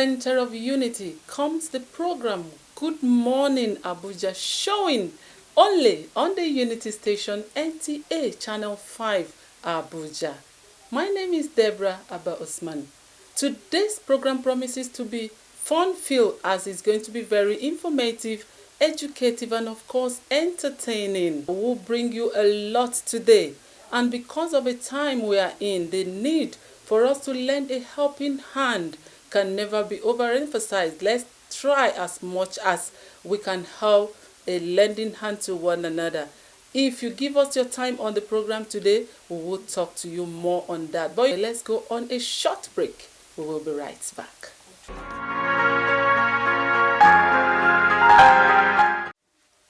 center of unity comes the program Good Morning Abuja, showing only on the Unity Station NTA Channel 5 Abuja. My name is Deborah Abba Osman. Today's program promises to be fun-filled as it's going to be very informative, educative, and of course entertaining. We will bring you a lot today. And because of the time we are in, the need for us to lend a helping hand can never be overemphasized. Let's try as much as we can help a lending hand to one another. If you give us your time on the program today, we will talk to you more on that. But let's go on a short break. We will be right back.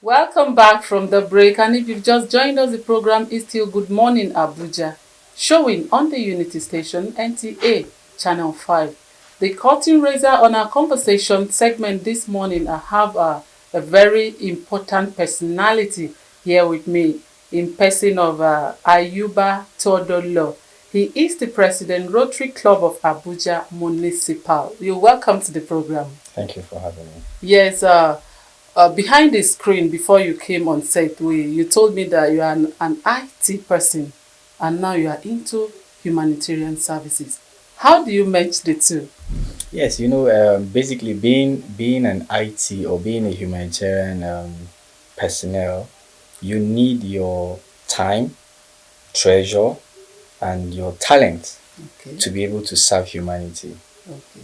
Welcome back from the break, and if you've just joined us, the program is still Good Morning Abuja, showing on the Unity Station NTA Channel 5. The curtain raiser on our conversation segment this morning, I have a very important personality here with me in person of Ayuba Todolo. He is the president, Rotary Club of Abuja Municipal. You're welcome to the program. Thank you for having me. Yes, behind the screen before you came on set, you told me that you are an IT person and now you are into humanitarian services. How do you match the two? Yes, basically being an IT or being a humanitarian personnel, you need your time, treasure, and your talent to be able to serve humanity.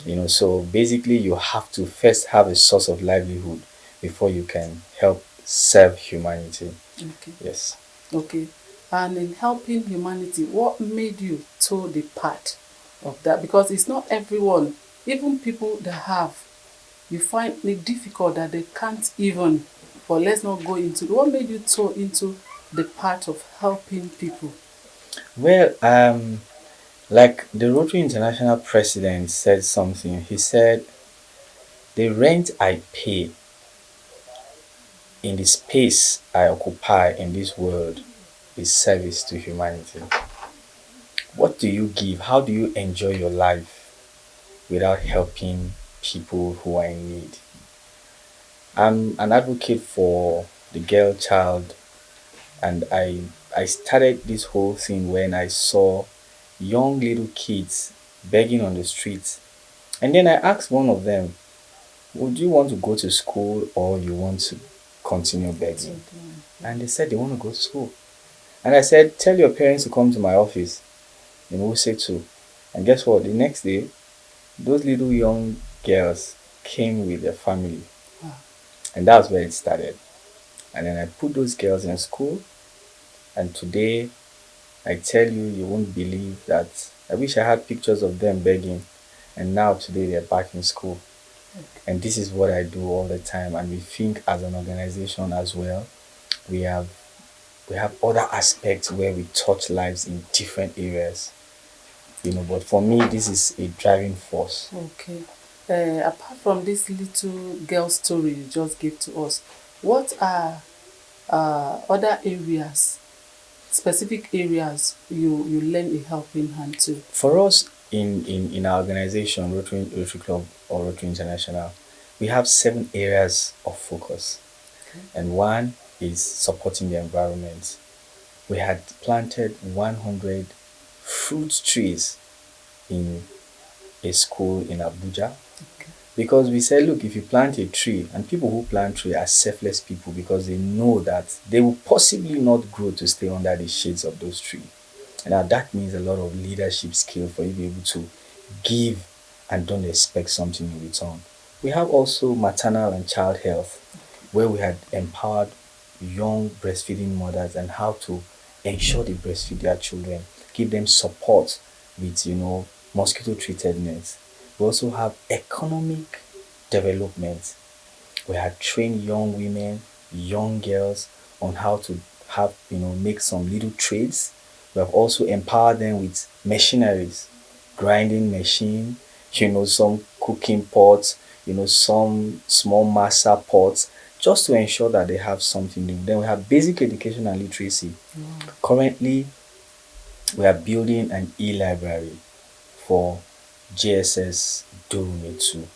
Okay. So basically you have to first have a source of livelihood before you can help serve humanity. Okay. Yes. Okay. And in helping humanity, what made you to the part of that? Because it's not everyone, even people that have, you find it difficult that they can't even, but let's not go into, what made you to into the part of helping people? Well, like the Rotary International president said something. He said, the rent I pay in the space I occupy in this world is service to humanity. What do you give? How do you enjoy your life without helping people who are in need? I'm an advocate for the girl child, and I started this whole thing when I saw young little kids begging on the streets. And then I asked one of them, would you want to go to school or you want to continue begging? And they said they want to go to school. And I said, tell your parents to come to my office. And we'll say too. And guess what? The next day, those little young girls came with their family. Wow. And that's where it started. And then I put those girls in school. And today, I tell you, you won't believe that I wish I had pictures of them begging. And now today they're back in school. Okay. And this is what I do all the time. And we think as an organization as well, we have other aspects where we touch lives in different areas. But for me, this is a driving force. Okay. Apart from this little girl story you just gave to us, what are other areas, specific areas you lend a helping hand to? For us in our organization, Rotary Club or Rotary International, we have 7 areas of focus. Okay. And one is supporting the environment. We had planted 100 fruit trees in a school in Abuja. Okay. Because we said, look, if you plant a tree, and people who plant trees are selfless people because they know that they will possibly not grow to stay under the shades of those trees. And now that means a lot of leadership skill for you to be able to give and don't expect something in return. We have also maternal and child health, where we had empowered young breastfeeding mothers and how to ensure they breastfeed their children, give them support with, mosquito treated nets. We also have economic development. We had trained young women, young girls on how to have, make some little trades. We have also empowered them with machineries, grinding machine, some cooking pots, some small masa pots, just to ensure that they have something new. Then we have basic education and literacy. Currently, we are building an e-library for JSS Durumi 2.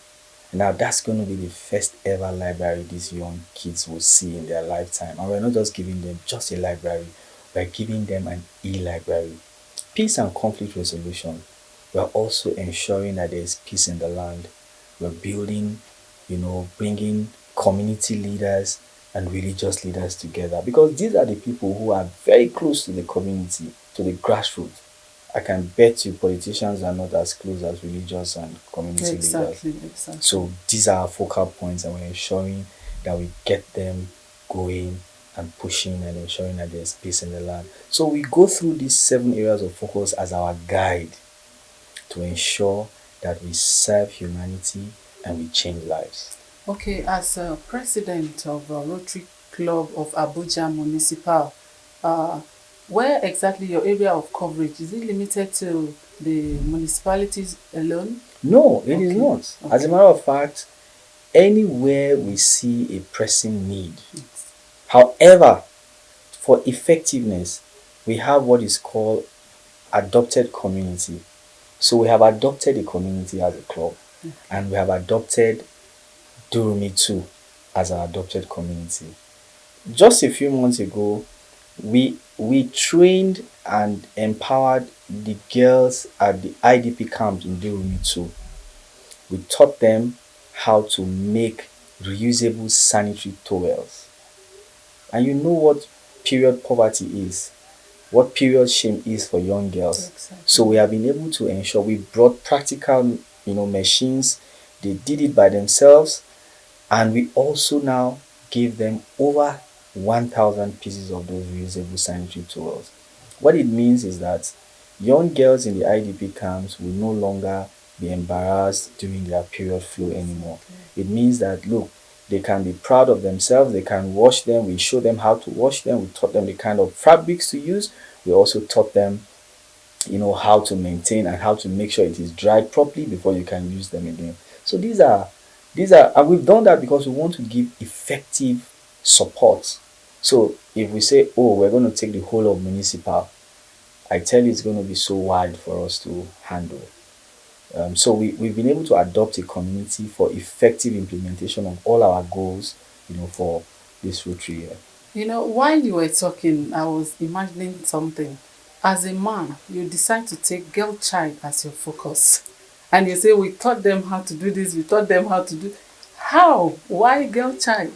Now that's going to be the first ever library these young kids will see in their lifetime. And we're not just giving them just a library, we're giving them an e-library. Peace and conflict resolution. We're also ensuring that there is peace in the land. We're building, bringing community leaders and religious leaders together, because these are the people who are very close to the community, to the grassroots. I can bet you politicians are not as close as religious and community leaders. Exactly. So these are our focal points, and we're ensuring that we get them going and pushing and ensuring that there's peace in the land. So we go through these 7 areas of focus as our guide to ensure that we serve humanity and we change lives. Okay, as a president of Rotary Club of Abuja Municipal, where exactly your area of coverage? Is it limited to the municipalities alone? No, it is Okay. not. Okay. As a matter of fact, anywhere we see a pressing need. Yes. However, for effectiveness, we have what is called adopted community. So we have adopted a community as a club, and we have adopted Durumi too as our adopted community. Just a few months ago, we trained and empowered the girls at the IDP camp in Durumi too. We taught them how to make reusable sanitary towels. And you know what period poverty is, what period shame is for young girls. Exactly. So we have been able to ensure we brought practical, machines. They did it by themselves, and we also now gave them over 1,000 pieces of those reusable sanitary towels. What it means is that young girls in the IDP camps will no longer be embarrassed during their period flow anymore. It means that, look, they can be proud of themselves, they can wash them, we show them how to wash them, we taught them the kind of fabrics to use, we also taught them how to maintain and how to make sure it is dried properly before you can use them again. So these are and we've done that because we want to give effective support. So if we say, oh, we're going to take the whole of municipal, I tell you it's going to be so wide for us to handle. So we've been able to adopt a community for effective implementation of all our goals, for this Rotary year. While you were talking, I was imagining something. As a man, you decide to take girl child as your focus. And you say, we taught them how to do this, we taught them how to do. How? Why girl child?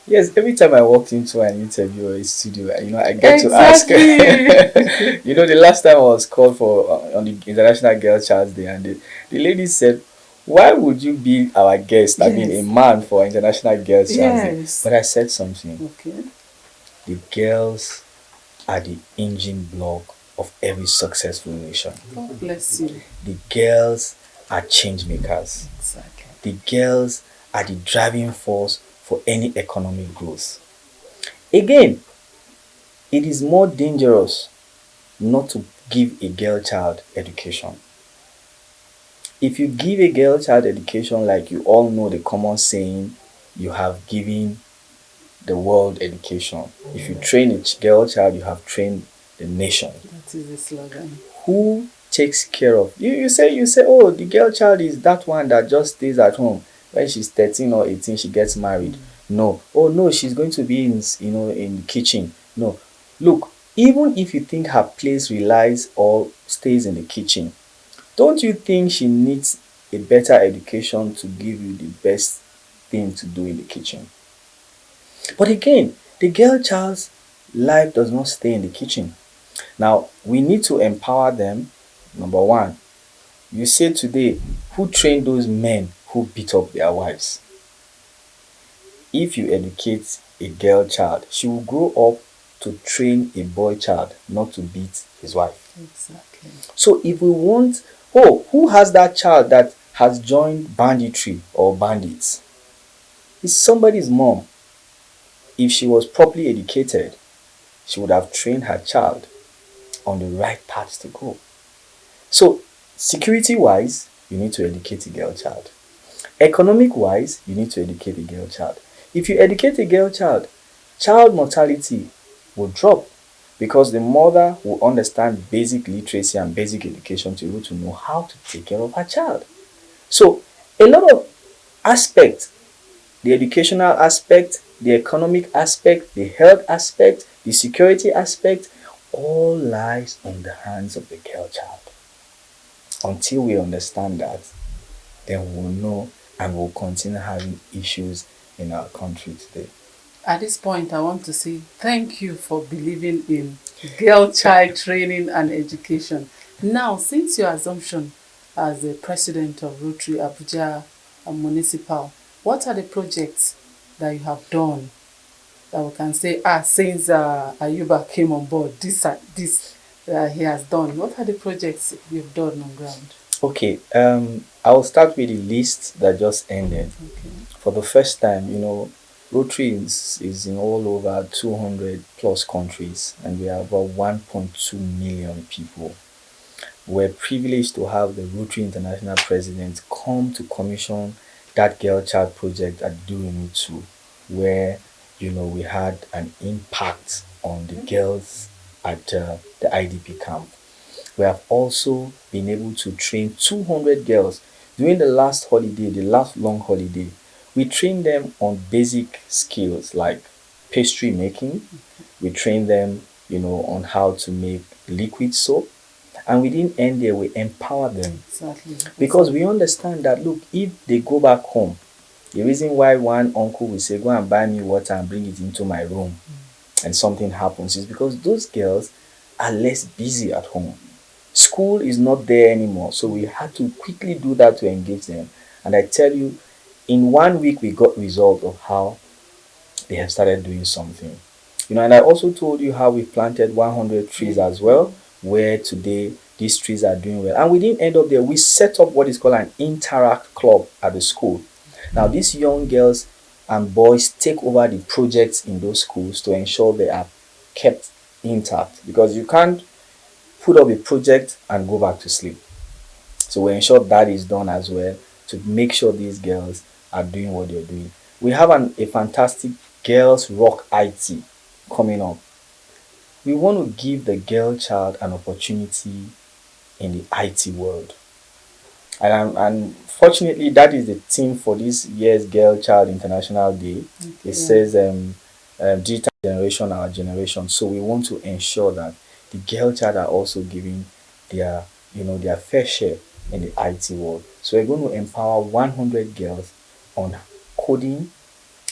Yes, every time I walked into an interview or a studio, I get to ask. Exactly. The last time I was called for on the International Girl Child's Day, and the lady said, "Why would you be our guest? I mean, a Yes. man for International Girls Child's Day." Yes. But I said something. Okay. The girls are the engine block of every successful nation. God bless you. The girls are change makers. Exactly. The girls are the driving force for any economic growth. Again, it is more dangerous not to give a girl child education. If you give a girl child education, like you all know the common saying, you have given the world education. If you train a girl child, you have trained the nation. That is the slogan. Who takes care of you? say, oh, the girl child is that one that just stays at home. When she's 13 or 18, she gets married. No. Oh no, she's going to be in the kitchen. No. Look, even if you think her place relies or stays in the kitchen, don't you think she needs a better education to give you the best thing to do in the kitchen? But again, the girl child's life does not stay in the kitchen. Now, we need to empower them. Number one, you say today, who trained those men who beat up their wives? If you educate a girl child, she will grow up to train a boy child not to beat his wife. Exactly. So if we want, who has that child that has joined banditry or bandits? It's somebody's mom. If she was properly educated, she would have trained her child on the right path to go. So security-wise, you need to educate a girl child. Economic-wise, you need to educate a girl child. If you educate a girl child mortality will drop because the mother will understand basic literacy and basic education to be able to know how to take care of her child. So a lot of aspect, the educational aspect, the economic aspect, the health aspect, the security aspect, all lies in the hands of the girl child. Until we understand that, then we'll know and we'll continue having issues in our country today. At this point, I want to say thank you for believing in girl child training and education. Now, since your assumption as the president of Rotary Abuja Municipal, what are the projects that you have done that we can say, since Ayuba came on board, this he has done? What are the projects you've done on ground? Okay, I'll start with the list that just ended. Okay. For the first time, Rotary is in all over 200 plus countries, and we have about 1.2 million people. We're privileged to have the Rotary International President come to commission that Girl Child project at Durumi 2, where we had an impact on the girls at the IDP camp. We have also been able to train 200 girls during the last holiday, the last long holiday. We trained them on basic skills like pastry making. We trained them, on how to make liquid soap. And we didn't end there, we empowered them. Exactly. Because we understand that, look, if they go back home, the reason why one uncle will say, go and buy me water and bring it into my room, and something happens is because those girls are less busy at home. School is not there anymore, so we had to quickly do that to engage them. And I tell you, in 1 week we got result of how they have started doing something. And I also told you how we planted 100 trees as well, where today these trees are doing well. And we didn't end up there. We set up what is called an interact club at the school. Now these young girls and boys take over the projects in those schools to ensure they are kept intact, because you can't put up a project and go back to sleep. So we ensure that is done as well to make sure these girls are doing what they're doing. We have a fantastic Girls Rock IT coming up. We want to give the girl child an opportunity in the IT world. And fortunately, that is the theme for this year's Girl Child International Day. Okay. It says digital generation, our generation. So we want to ensure that the girl child are also giving their fair share in the IT world. So we're going to empower 100 girls on coding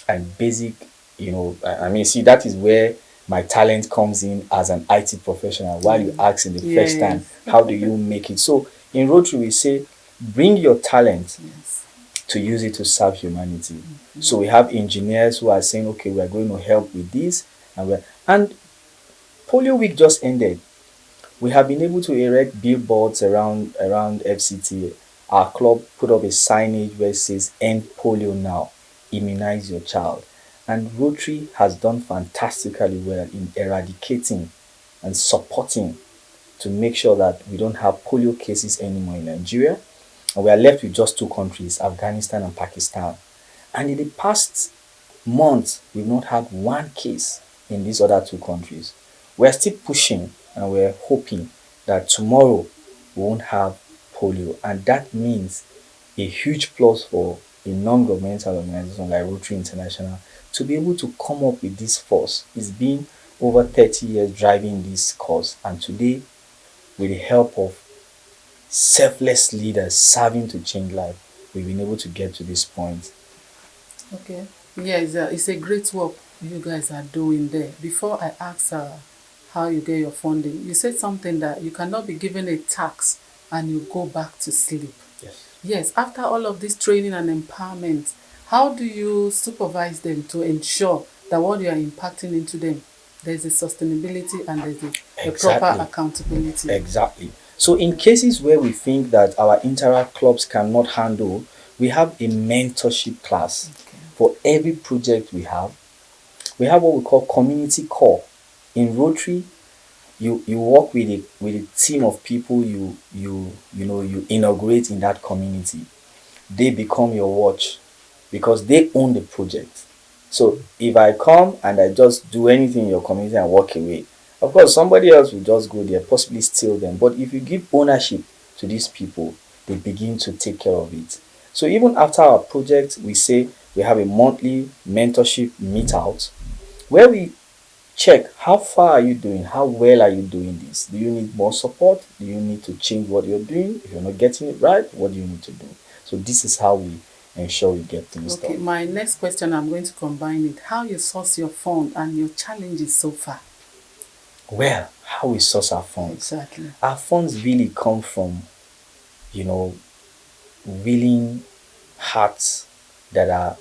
and basic, see, that is where my talent comes in as an IT professional. While you ask in the first time, how do you make it? So in Rotary, we say, bring your talent to use it to serve humanity. So we have engineers who are saying, okay, we are going to help with this. And Polio Week just ended. We have been able to erect billboards around FCT. Our club put up a signage where it says, end polio now, immunize your child. And Rotary has done fantastically well in eradicating and supporting to make sure that we don't have polio cases anymore in Nigeria. And we are left with just 2 countries, Afghanistan and Pakistan. And in the past month, we've not had 1 case in these other 2 countries. We're still pushing and we're hoping that tomorrow we won't have polio. And that means a huge plus for a non-governmental organization like Rotary International to be able to come up with this force. It's been over 30 years driving this cause, and today, with the help of selfless leaders serving to change life, we've been able to get to this point. Okay. Yeah, it's a great work you guys are doing there. Before I ask how you get your funding, you said something that you cannot be given a task and you go back to sleep. Yes. Yes, after all of this training and empowerment, how do you supervise them to ensure that what you are impacting into them, there's a sustainability and there's a proper accountability? Exactly. So in cases where we think that our interact clubs cannot handle, we have a mentorship class. Okay. For every project we have what we call community core. In Rotary, you work with a team of people you inaugurate in that community. They become your watch because they own the project. So if I come and I just do anything in your community and walk away, of course somebody else will just go there, possibly steal them. But if you give ownership to these people, they begin to take care of it. So even after our project, we say we have a monthly mentorship meet out where we check how far are you doing, how well are you doing this. Do you need more support? Do you need to change what you're doing? If you're not getting it right, what do you need to do? So this is how we ensure we get things Okay, done. my next question, I'm going to combine it. How you source your fund and your challenges so far? Well, how we source our funds. Exactly. Our funds really come from, you know, willing hearts that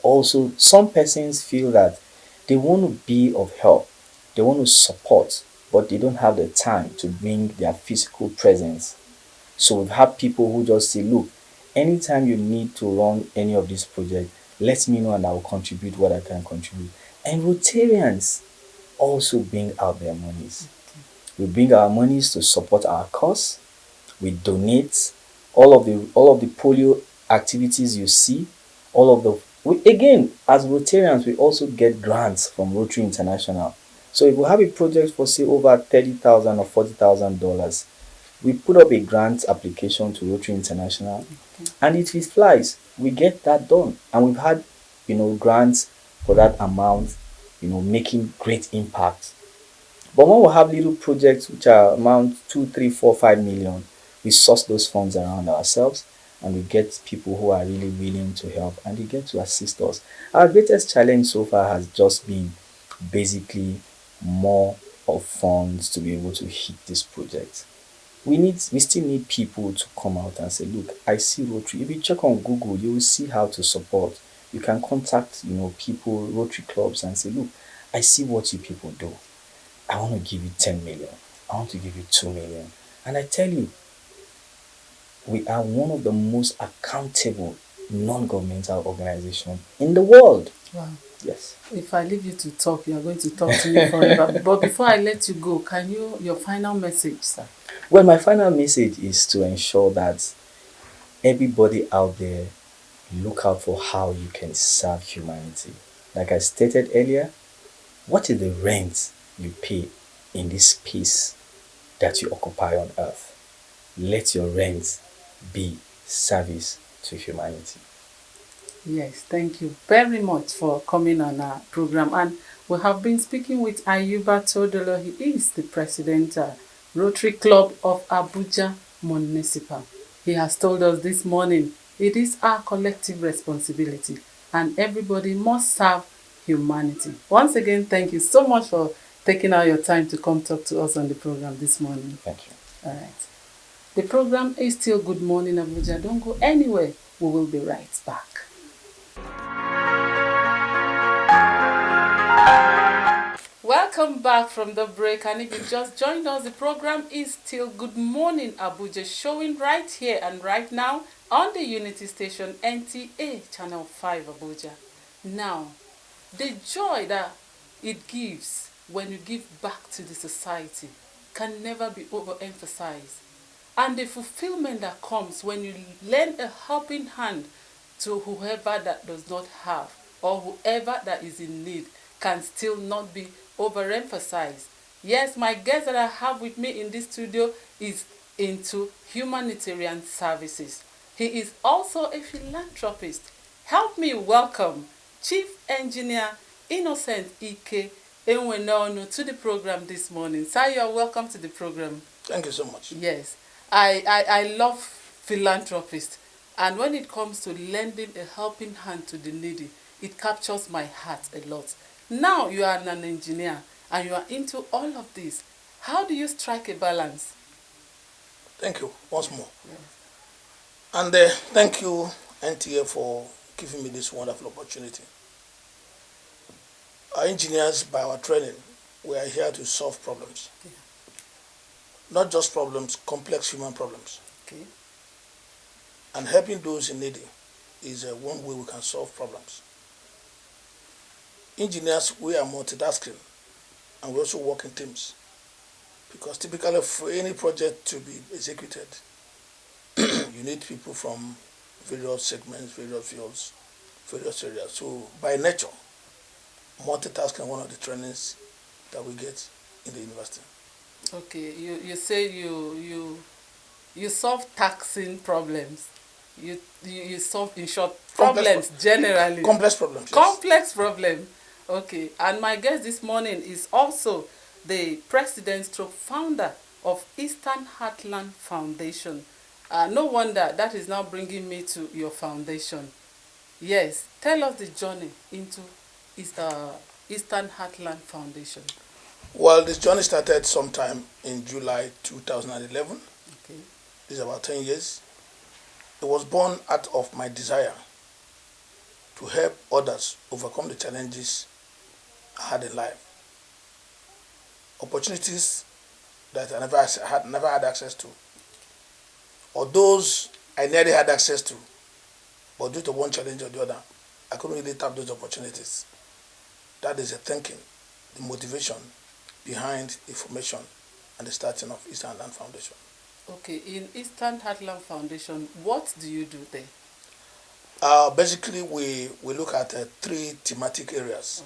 also some persons feel that they want to be of help, they want to support, but they don't have the time to bring their physical presence. So we've had people who just say, look, anytime you need to run any of these projects, let me know and I will contribute what I can contribute. And Rotarians also bring out their monies. We bring our monies to support our cause. We donate all of the polio activities you see, all of the we, again, as Rotarians, we also get grants from Rotary International. So if we have a project for say over $30,000 or $40,000, we put up a grant application to Rotary International, and if it flies, we get that done. And we've had, grants for that amount, making great impact. But when we have little projects which are amount 2, 3, 4, 5 million, we source those funds around ourselves and we get people who are really willing to help and they get to assist us. Our greatest challenge so far has just been basically more of funds to be able to hit this project. We still need people to come out and say, look, I see Rotary. If you check on Google, you will see how to support. You can contact, people, Rotary clubs and say, look, I see what you people do. I want to give you 10 million. I want to give you 2 million. And I tell you, we are one of the most accountable non-governmental organizations in the world. Wow. Yes. If I leave you to talk, you are going to talk to me forever. But before I let you go, your final message, sir? Well, my final message is to ensure that everybody out there look out for how you can serve humanity. Like I stated earlier, what is the rent you pay in this space that you occupy on earth? Let your rent be service to humanity. Yes, thank you very much for coming on our program. And we have been speaking with Ayuba Todolo. He is the president, Rotary Club of Abuja Municipal. He has told us this morning it is our collective responsibility and everybody must serve humanity. Once again, thank you so much for taking out your time to come talk to us on the program this morning. Thank you. All right. The program is still Good Morning Abuja. Don't go anywhere. We will be right back. Welcome back from the break, and if you just joined us, the program is still Good Morning Abuja, showing right here and right now on the Unity Station NTA Channel 5 Abuja. Now, the joy that it gives when you give back to the society can never be overemphasized. And the fulfillment that comes when you lend a helping hand to whoever that does not have or whoever that is in need can still not be overemphasized. Yes, my guest that I have with me in this studio is into humanitarian services. He is also a philanthropist. Help me welcome Chief Engineer Innocent Ike Enwenonu to the program this morning. Sir, you are welcome to the program. Thank you so much. Yes, I love philanthropists, and when it comes to lending a helping hand to the needy, it captures my heart a lot. Now you are an engineer and you are into all of this. How do you strike a balance? Thank you once more. Yes. And thank you, NTA, for giving me this wonderful opportunity. Our engineers, by our training, we are here to solve problems. Yeah. Not just problems, complex human problems. Okay. And helping those in need is one way we can solve problems. Engineers, we are multitasking, and we also work in teams. Because typically for any project to be executed, you need people from various segments, various fields, various areas. So by nature, multitasking is one of the trainings that we get in the university. Okay, you say you solve taxing problems. You solve, in short, Complex problems generally. Complex problems. Yes. Complex problem. Okay. And my guest this morning is also the president stroke founder of Eastern Heartland Foundation. No wonder that is now bringing me to your foundation. Yes, tell us the journey into Eastern Heartland Foundation. Well, this journey started sometime in July 2011. Okay. This is about 10 years. It was born out of my desire to help others overcome the challenges I had in life. Opportunities that I never had access to, or those I nearly had access to, but due to one challenge or the other, I couldn't really tap those opportunities. That is the thinking, the motivation behind the formation and the starting of Eastern Heartland Foundation. Okay, in Eastern Heartland Foundation, what do you do there? Basically, we look at 3 thematic areas.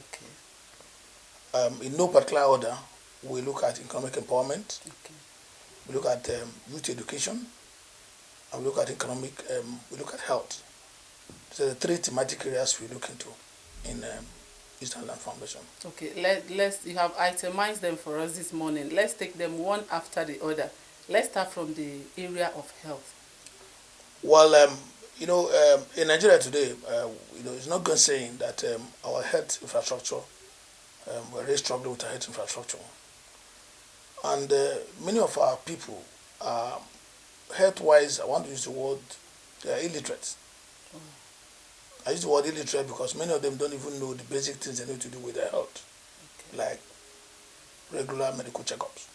Okay. In no particular order, we look at economic empowerment, Okay. we look at youth education, and we look at we look at health. So the 3 thematic areas we look into in Eastern Heartland Foundation. Okay, let's you have itemized them for us this morning. Let's take them one after the other. Let's start from the area of health. Well, in Nigeria today, it's not good saying that our health infrastructure, we're really struggling with our health infrastructure. And many of our people, health-wise, I want to use the word, they are illiterate. I use the word illiterate because many of them don't even know the basic things they need to do with their health, like regular medical checkups.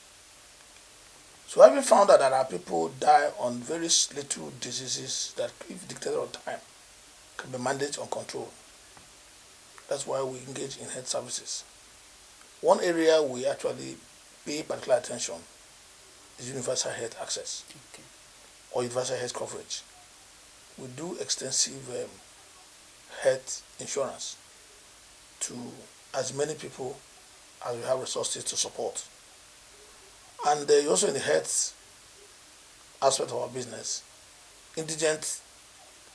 So having found out that our people die on very little diseases that, if dictated on time, can be managed and controlled. That's why we engage in health services. One area we actually pay particular attention is universal health access, Okay. or universal health coverage. We do extensive health insurance to as many people as we have resources to support. And also in the health aspect of our business, indigent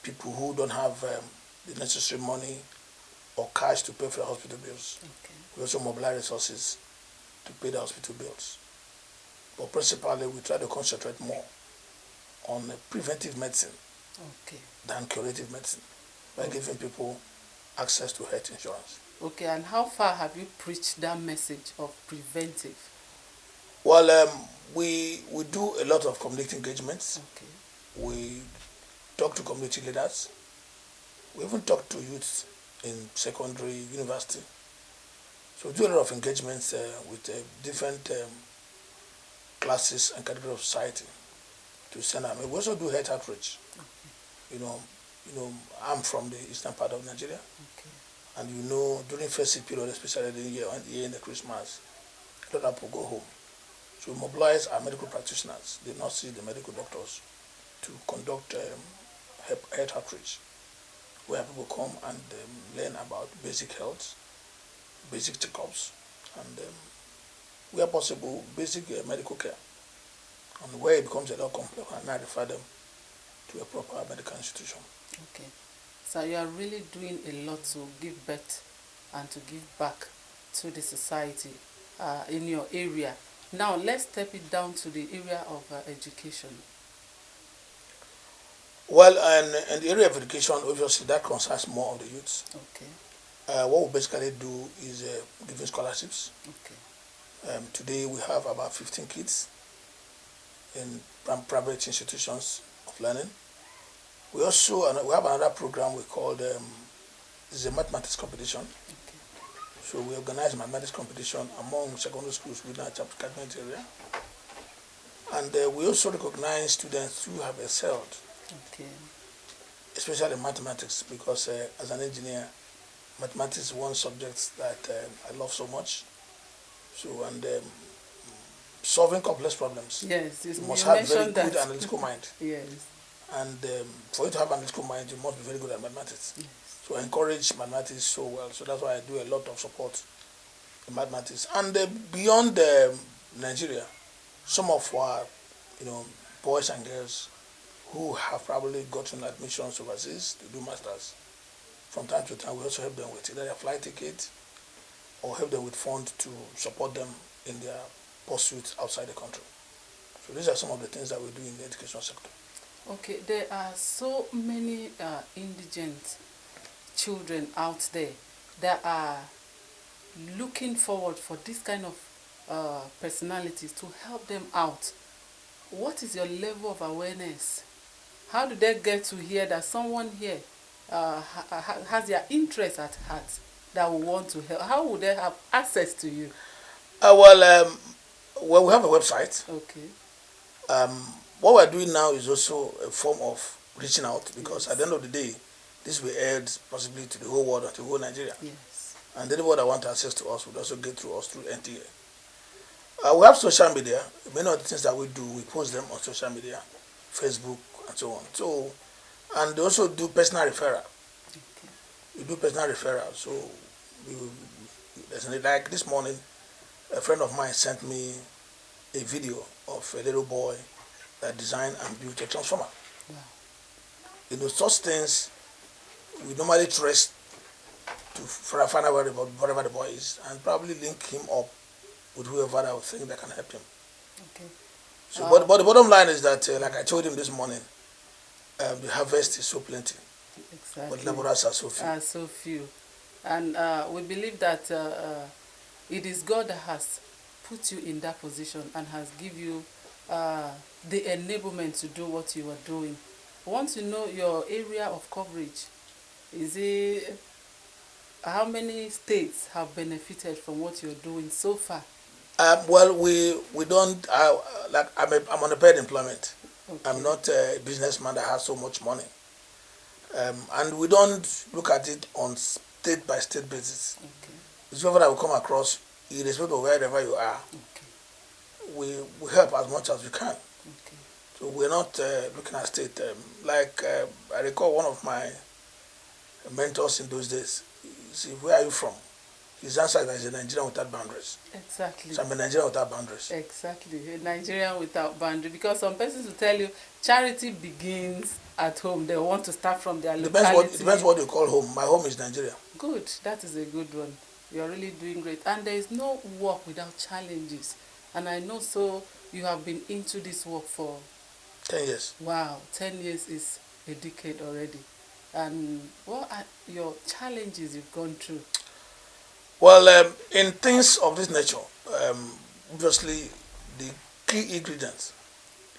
people who don't have the necessary money or cash to pay for the hospital bills, Okay. we also mobilize resources to pay the hospital bills. But principally, we try to concentrate more on preventive medicine Okay. than curative medicine by giving people access to health insurance. Okay, and how far have you preached that message of preventive? Well, we do a lot of community engagements. Okay. We talk to community leaders. We even talk to youth in secondary, university. So we do a lot of engagements with different classes and categories of society to send them. We also do health outreach. Okay. I'm from the eastern part of Nigeria, Okay. and during festive period, especially the year in the Christmas, a lot of people go home. So we mobilize our medical practitioners, the nurses, the medical doctors, to conduct health outreach, where people come and learn about basic health, basic checkups, and where possible, basic medical care. And where it becomes a lot complex, and I refer them to a proper medical institution. Okay. So you are really doing a lot to give birth and to give back to the society in your area. Now let's step it down to the area of education. Well, and the area of education, obviously, that concerns more of the youths. Okay. What we basically do is giving scholarships. Okay. Today we have about 15 kids in private institutions of learning. We also we have another program we call is a mathematics competition. Okay. So we organize mathematics competition among secondary schools within our catchment area. And we also recognize students who have excelled, Okay. especially in mathematics, because as an engineer, mathematics is one subject that I love so much. So, and solving complex problems. Yes, You you must have very mentioned good that. analytical mind. Yes. And for you to have an analytical mind, you must be very good at mathematics. Yes. So I encourage mathematics so well. So that's why I do a lot of support in mathematics. And beyond Nigeria, some of our boys and girls who have probably gotten admissions overseas to do masters. From time to time, we also help them with either their flight ticket or help them with funds to support them in their pursuits outside the country. So these are some of the things that we do in the education sector. Okay, there are so many indigent children out there that are looking forward for this kind of personalities to help them out. What is your level of awareness? How do they get to hear that someone here has their interest at heart that will want to help? How would they have access to you? Well, we have a website. Okay. What we're doing now is also a form of reaching out, because at the end of the day, this will aid possibly to the whole world and to the whole Nigeria. Yes. And anybody that want access to us would also get through us through NTA. We have social media. Many of the things that we do, we post them on social media, Facebook, and so on. So, and they also do personal referral. Okay. We do personal referral. So, like this morning, a friend of mine sent me a video of a little boy that designed and built a transformer. Wow. You know, such things we normally trace to find out wherever the boy is and probably link him up with whoever I would think that can help him. Okay. So, but the bottom line is that, like I told him this morning, the harvest is so plenty, Exactly. but laborers are so few. So few. And we believe that it is God that has put you in that position and has given you the enablement to do what you are doing. I want to know your area of coverage. Is it how many states have benefited from what you're doing so far? Well, we don't like I'm on a paid employment. Okay. I'm not a businessman that has so much money, and we don't look at it on state by state basis. Okay. It's whoever that will come across, irrespective of wherever you are. Okay. We help as much as we can. Okay. So we're not looking at state. I recall one of my mentors in those days. He said, "Where are you from?" His answer is a Nigerian without boundaries. Exactly. So I'm a Nigerian without boundaries. Exactly. A Nigerian without boundary. Because some persons will tell you charity begins at home. They want to start from their locality. Depends what you call home. My home is Nigeria. Good. That is a good one. You're really doing great. And there is no work without challenges. And I know so you have been into this work for 10 years. Wow, 10 years is a decade already. And what are your challenges you've gone through? Well, in things of this nature, obviously the key ingredient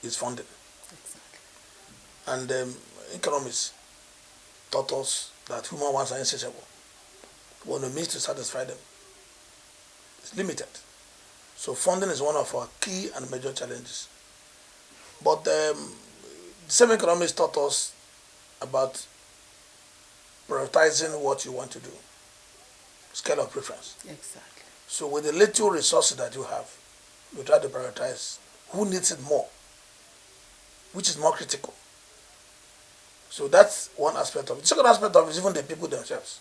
is funding. Exactly. And economists taught us that human wants are insatiable. But the means to satisfy them is limited. So funding is one of our key and major challenges. But the same economists taught us about prioritizing what you want to do. Scale of preference. Exactly. So with the little resources that you have, you try to prioritize who needs it more, which is more critical. So that's one aspect of it. The second aspect of it is even the people themselves.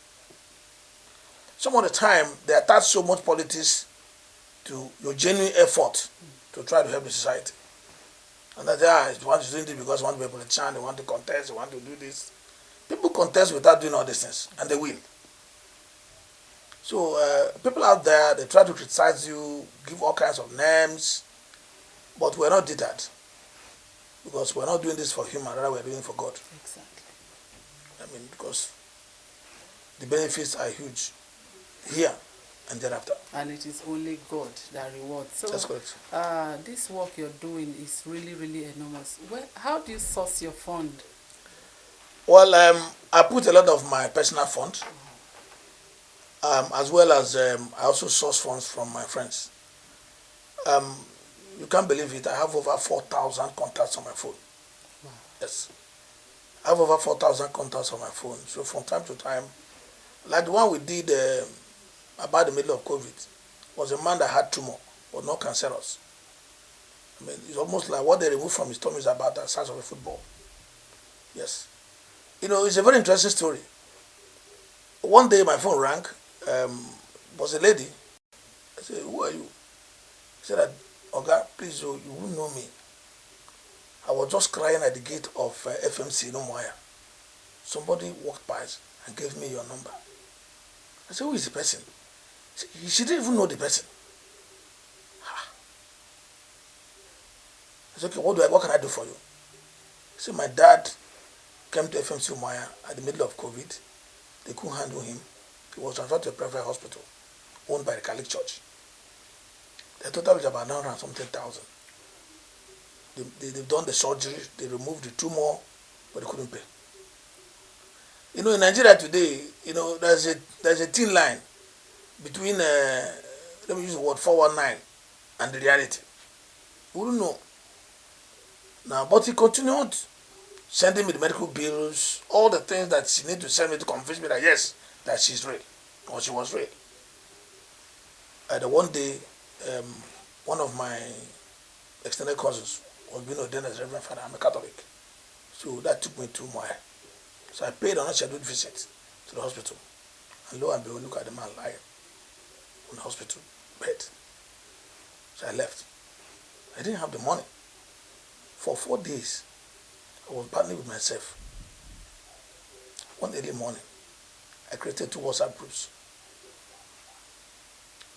Some of the time, they attach so much politics to your genuine effort to try to help the society. And that they want to do this because they want to be a politician, they want to contest, they want to do this. People contest without doing all these things, and they will. So people out there, they try to criticize you, give all kinds of names, but we're not deterred. Because we're not doing this for human, rather we're doing it for God. Exactly. I mean, because the benefits are huge here and thereafter. And it is only God that rewards. So That's correct. this work you're doing is really, really enormous. How do you source your fund? Well, I put a lot of my personal funds, as well as I also source funds from my friends. You can't believe it, I have over 4,000 contacts on my phone. Wow. Yes. I have over 4,000 contacts on my phone. So from time to time, like the one we did about the middle of COVID, was a man that had tumor, but not cancerous. I mean, it's almost like what they removed from his tummy is about the size of a football. Yes. You know, it's a very interesting story. One day my phone rang, was a lady. I said, "Who are you?" She said, "Oga, please, you won't know me. I was just crying at the gate of FMC in Umuahia. Somebody walked by and gave me your number. I said, who is the person? She didn't even know the person. I said, okay, what can I do for you? He said, my dad came to FMC Umuahia at the middle of COVID. They couldn't handle him. He was transferred to a private hospital owned by the Catholic Church. The total is about 900 and something thousand. They've done the surgery, they removed the tumor, but they couldn't pay. In Nigeria today, there's a thin line between, let me use the word 419 and the reality. We don't know. Now, but he continued sending me the medical bills, all the things that she needed to send me to convince me that yes, that she's real, or she was real. One day, one of my extended cousins was being ordained as Reverend Father. I'm a Catholic. So that took me to Umuahia. So I paid an unscheduled visit to the hospital. And lo and behold, look at the man lying on the hospital bed. So I left. I didn't have the money. For 4 days, I was battling with myself. One early morning, I created 2 WhatsApp groups.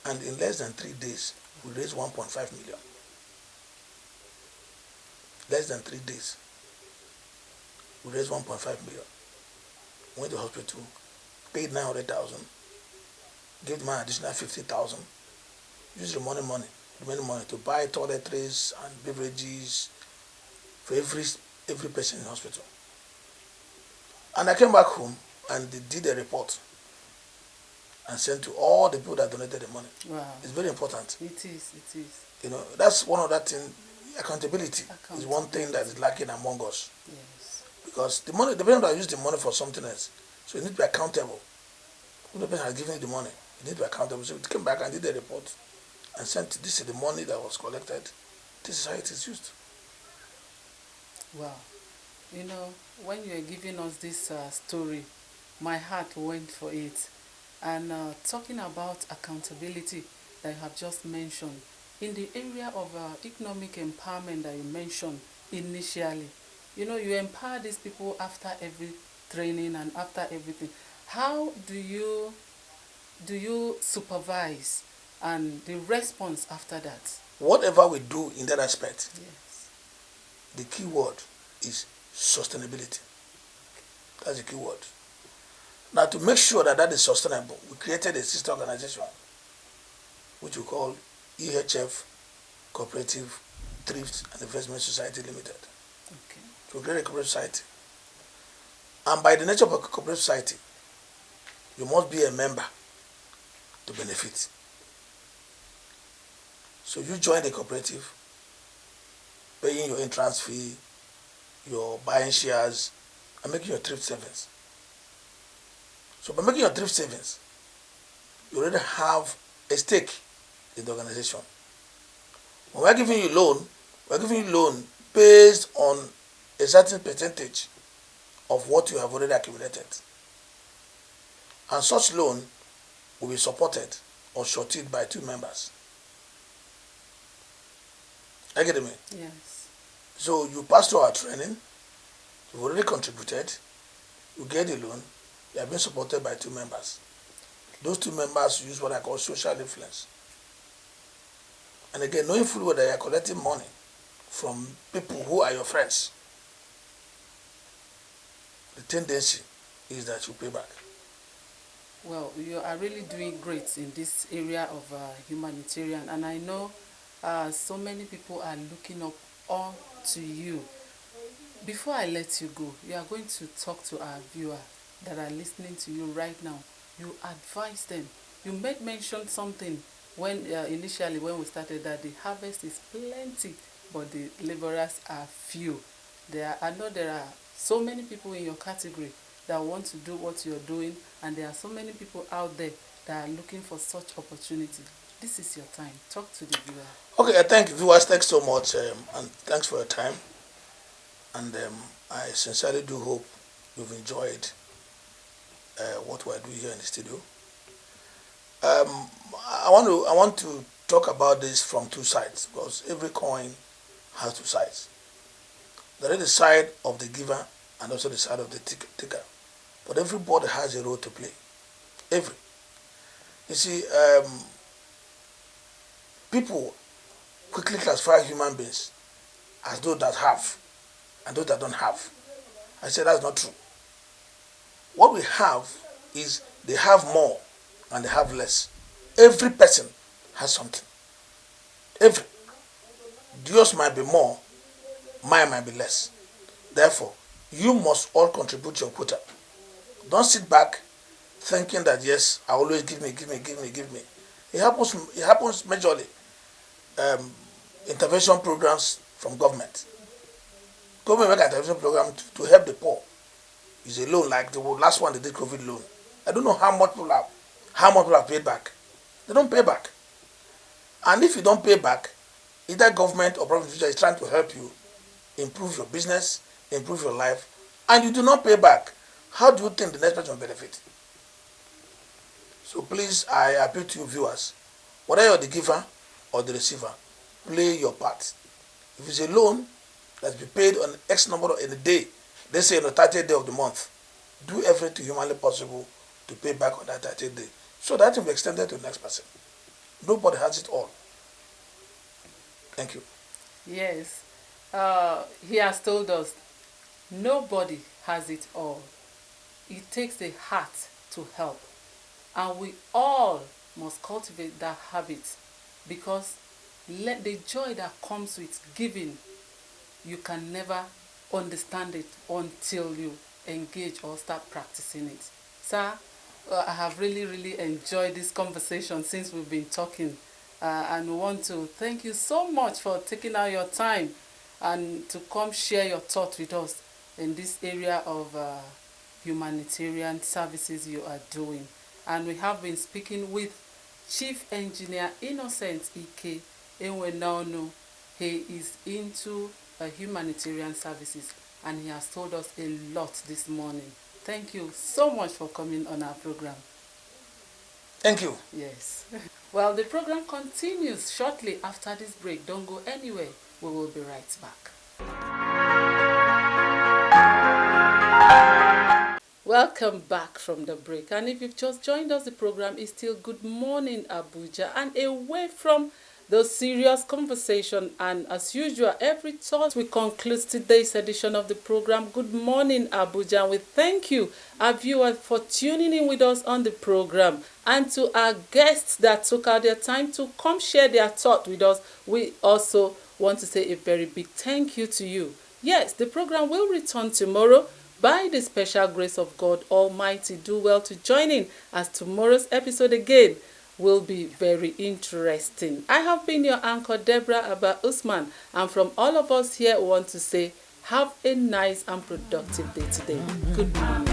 And in less than 3 days, we raised 1.5 million. Less than 3 days, we raised 1.5 million. Went to the hospital, paid 900,000, gave the man additional 50,000, used the remaining money to buy toiletries and beverages for every person in the hospital. And I came back home and they did a report and sent to all the people that donated the money. Wow. It's very important. It is. That's one of that thing. Accountability is one thing that is lacking among us. Yes. Because the person that use the money for something else, so you need to be accountable. When the person has given you the money, you need to be accountable. So we came back and did a report and sent, this is the money that was collected. This is how it is used. Wow. When you are giving us this story, my heart went for it. And talking about accountability that you have just mentioned, in the area of economic empowerment that you mentioned initially, you empower these people after every training and after everything. How do you supervise and the response after that? Whatever we do in that aspect, Yes. the key word is sustainability. That's the key word. Now, to make sure that is sustainable, we created a sister organization, which we call EHF Cooperative Thrift and Investment Society Limited. Okay. So we created a cooperative society. And by the nature of a cooperative society, you must be a member to benefit. So you join the cooperative, paying your entrance fee, your buying shares, and making your thrift savings. So by making your thrift savings, you already have a stake in the organization. When we're giving you loan based on a certain percentage of what you have already accumulated. And such loan will be supported or shorted by 2 members. I get it, me? Yes. So you pass through our training, you've already contributed, you get the loan, you are being supported by 2 members. Those 2 members use what I call social influence. And again, knowing fully well that you are collecting money from people who are your friends, the tendency is that you pay back. Well, you are really doing great in this area of humanitarian, and I know so many people are looking up all to you. Before I let you go, you are going to talk to our viewer that are listening to you right now. You advise them. You made mention something when initially when we started that the harvest is plenty, but the laborers are few. I know there are so many people in your category that want to do what you're doing, and there are so many people out there that are looking for such opportunity. This is your time. Talk to the viewer. Okay, thank you, viewers. Thanks so much, and thanks for your time. And I sincerely do hope you've enjoyed what we're doing here in the studio. I want to talk about this from 2 sides, because every coin has 2 sides. There is the side of the giver and also the side of the taker. But everybody has a role to play. Every. You see, people quickly classify human beings as those that have and those that don't have. I say that's not true. What we have is they have more and they have less. Every person has something. Every. Yours might be more, mine might be less. Therefore, you must all contribute your quota. Don't sit back thinking that yes, I always give me. It happens majorly. Intervention programs from government. Government make an intervention program to help the poor. It's a loan like the last one they did, COVID loan. I don't know how much people have paid back. They don't pay back. And if you don't pay back, either government or private is trying to help you improve your business, improve your life, and you do not pay back. How do you think the next person will benefit? So please, I appeal to you viewers, whether you're the giver or the receiver, play your part. If it's a loan that's be paid on X number in a day, let's say on the 30th day of the month, do everything humanly possible to pay back on that 30th day. So that will be extended to the next person. Nobody has it all. Thank you. Yes. He has told us nobody has it all. It takes a heart to help. And we all must cultivate that habit, because the joy that comes with giving, you can never understand it until you engage or start practicing it. Sir, I have really enjoyed this conversation since we've been talking, and we want to thank you so much for taking out your time and to come share your thoughts with us in this area of humanitarian services you are doing. And we have been speaking with Chief Engineer Innocent Ike Enwenonu. He is into humanitarian services, and he has told us a lot this morning. Thank you so much for coming on our program. Thank you. Yes. Well, the program continues shortly after this break. Don't go anywhere. We will be right back. Welcome back from the break. And if you've just joined us, the program is still Good Morning Abuja, and away from the serious conversation. And as usual, every thought we conclude today's edition of the program Good Morning Abuja. And we thank you, our viewers, for tuning in with us on the program, and to our guests that took out their time to come share their thought with us. We also want to say a very big thank you to you. Yes, the program will return tomorrow. By the special grace of God Almighty, do well to join in, as tomorrow's episode again will be very interesting. I have been your anchor, Deborah Abba Usman, and from all of us here, we want to say have a nice and productive day today. Good morning.